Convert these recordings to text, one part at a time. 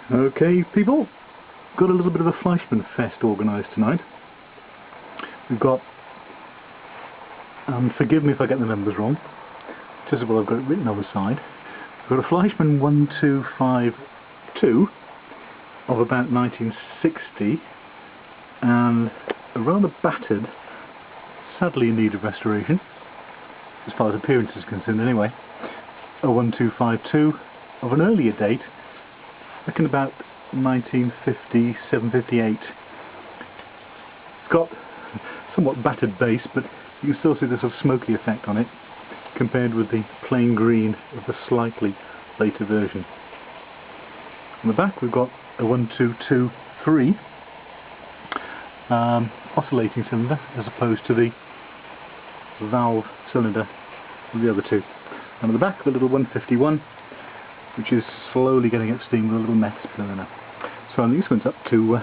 Okay people, got a little bit of a Fleischmann fest organised tonight. We've got, forgive me if I get the numbers wrong, just as well I've got it written on the side. We've got a Fleischmann 1252 of about 1960 and a rather battered, sadly in need of restoration, as far as appearance is concerned anyway, a 1252 of an earlier date, I reckon about 1957-58. It's got somewhat battered base, but you can still see the sort of smoky effect on it compared with the plain green of the slightly later version. On the back we've got a 1223 oscillating cylinder as opposed to the valve cylinder of the other two. And at the back the little 151, which is slowly getting up steam with a little Metz burner. So I think this one's up to,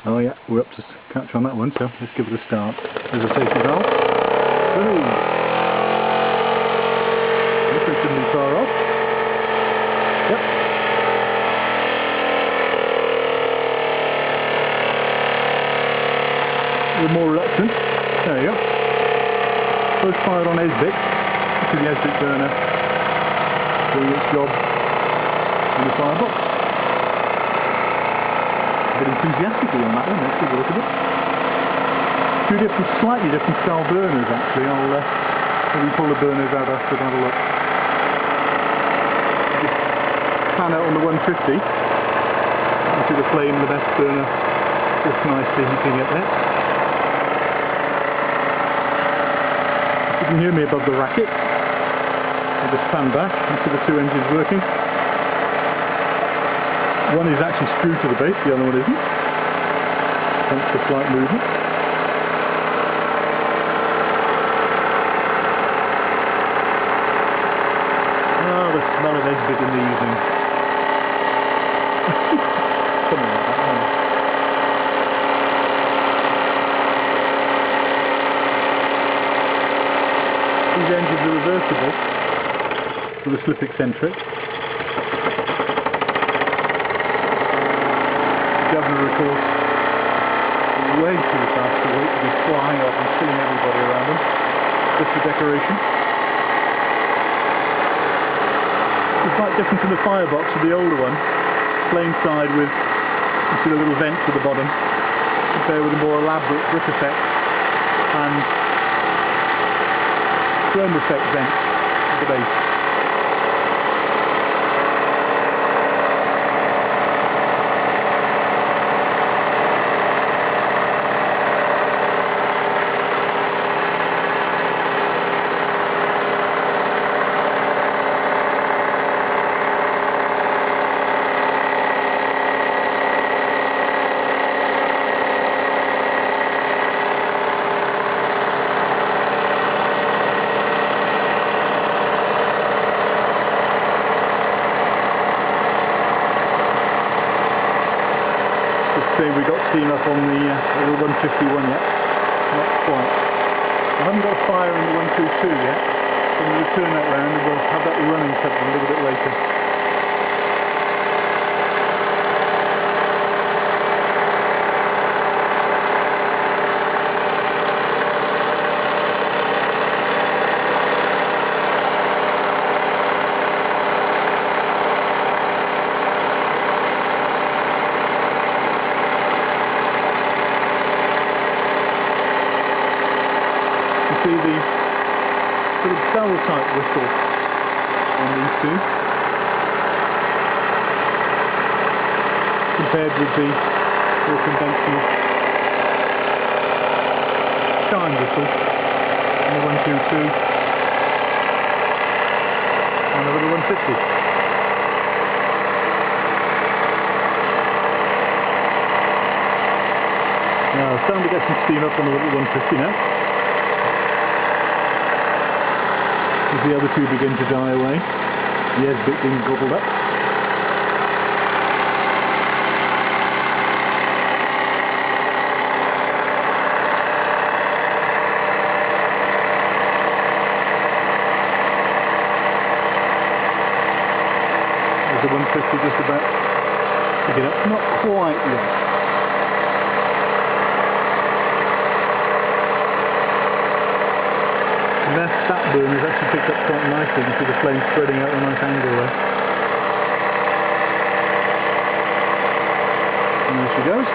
oh yeah, we're up to catch on that one, so let's give it a start. There's a safety valve. Boom! This one shouldn't be far off. Yep. We're more reluctant. There you go. Both fired on Esbic. This is the Esbic burner doing its job in the firebox. A bit enthusiastically on that one, let's have a look at it. Two different, slightly different style burners actually. I'll maybe pull the burners out after and have a look. Just pan out on the 150. You see the flame in the best burner just nicely heating it there. You can hear me above the racket. I'll just fan back and see the two engines working. One is actually screwed to the base, the other one isn't. Hence the slight movement. Oh, the smell of Esbic in the evening. Something like that, yeah. These engines are reversible with a slip eccentric. The governor, of course, is way too fast to wait to be flying off and killing everybody around him. Just for decoration. It's quite different to the firebox of the older one. Plain side with, you see the little vents at the bottom, compared with a more elaborate brick effect and chrome effect vents at the base. We got steam up on the little 151 yet, not quite. I haven't got a fire in the 122 yet, so we'll turn that round and we'll have that running something a little bit later. See the sort of bell type whistle on these two compared with the more conventional chime whistle on the 122 and the little 150. Now it's starting to get some steam up on the little 150 now. As the other two begin to die away, the Esbic being gobbled up. There's the 150 just about Pick it up, not quite yet. And that burn is actually picked up quite nicely. You can see the flame spreading out at a nice angle there. And there she goes.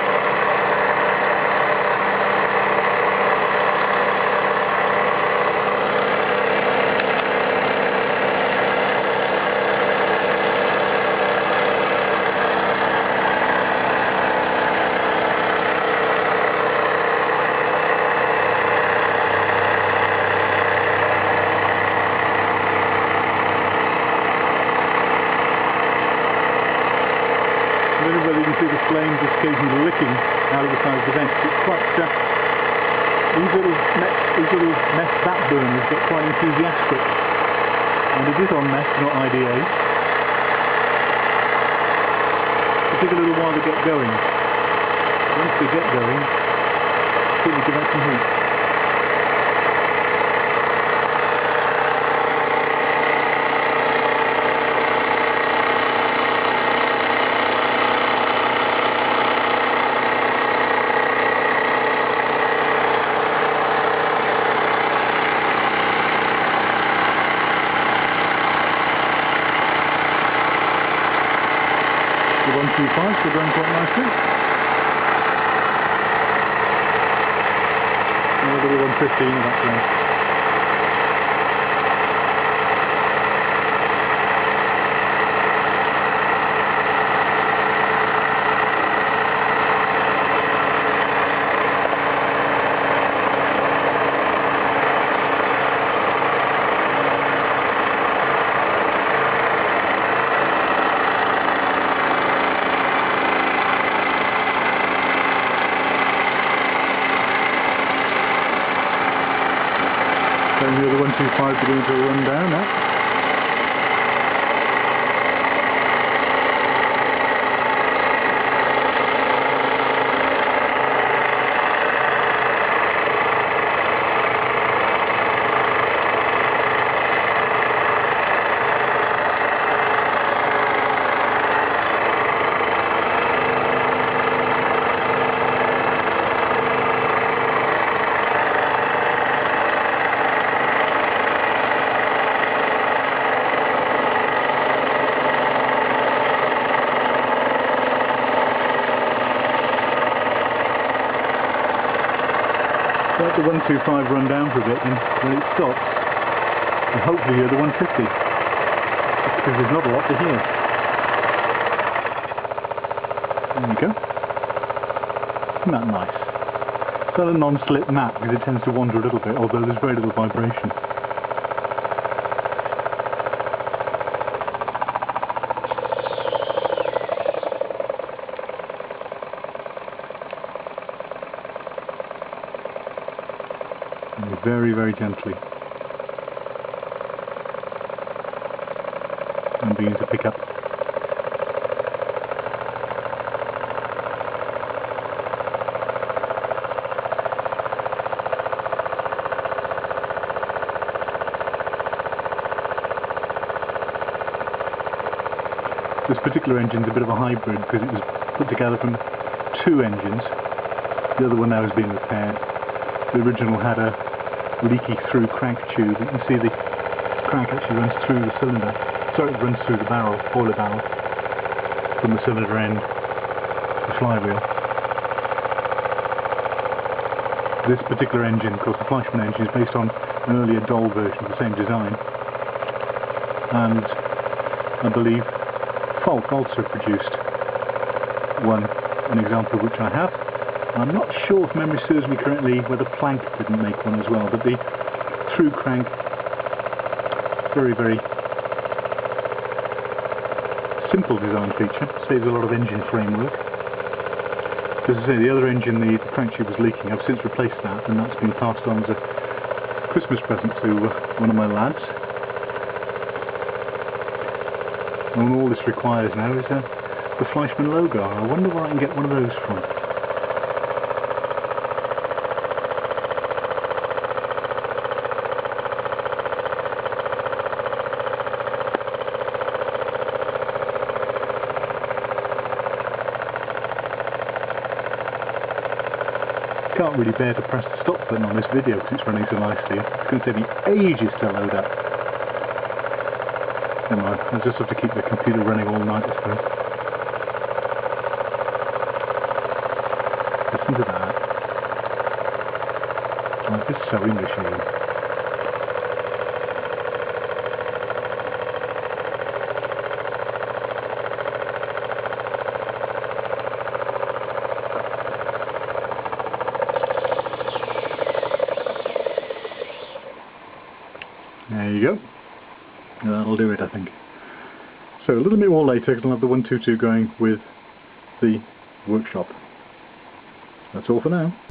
Whether you can see the flames occasionally licking out of the side of the vent. It's quite these little meth bat burners get quite enthusiastic, and it is on meth, not IDA. It took a little while to get going. Once they get going, certainly give out some heat. 125, so going quite nicely. Another 115 in the background. Then the other 125 beginning to run down now. Let the 125 run down for a bit, and when it stops, and hopefully hear the 150, because there's not a lot to hear. There we go. Isn't that nice? It's not a non-slip map because it tends to wander a little bit, although there's very little vibration. Very, very gently. And beginning to pick up. This particular engine's a bit of a hybrid because it was put together from two engines. The other one now is being repaired. The original had a leaky through crank tube. You can see the crank actually runs through the cylinder. Sorry, it runs through the barrel, boiler barrel, from the cylinder end, the flywheel. This particular engine, of course the Fleischmann engine, is based on an earlier Doll version of the same design. And I believe Falk also produced an example of which I have. I'm not sure, if memory serves me correctly, whether Plank didn't make one as well, but the through crank, very, very simple design feature, saves a lot of engine framework. As I say, the other engine, the crank tube was leaking. I've since replaced that, and that's been passed on as a Christmas present to one of my lads. And all this requires now is the Fleischmann logo. I wonder where I can get one of those from. can't really bear to press the stop button on this video because it's running so nicely. It's going to take me ages to load up. Never mind, I just have to keep the computer running all night, I suppose. Listen to that. Like this sewing machine. There you go. That'll do it, I think. So a little bit more later, I'll have the 122 going with the workshop. That's all for now.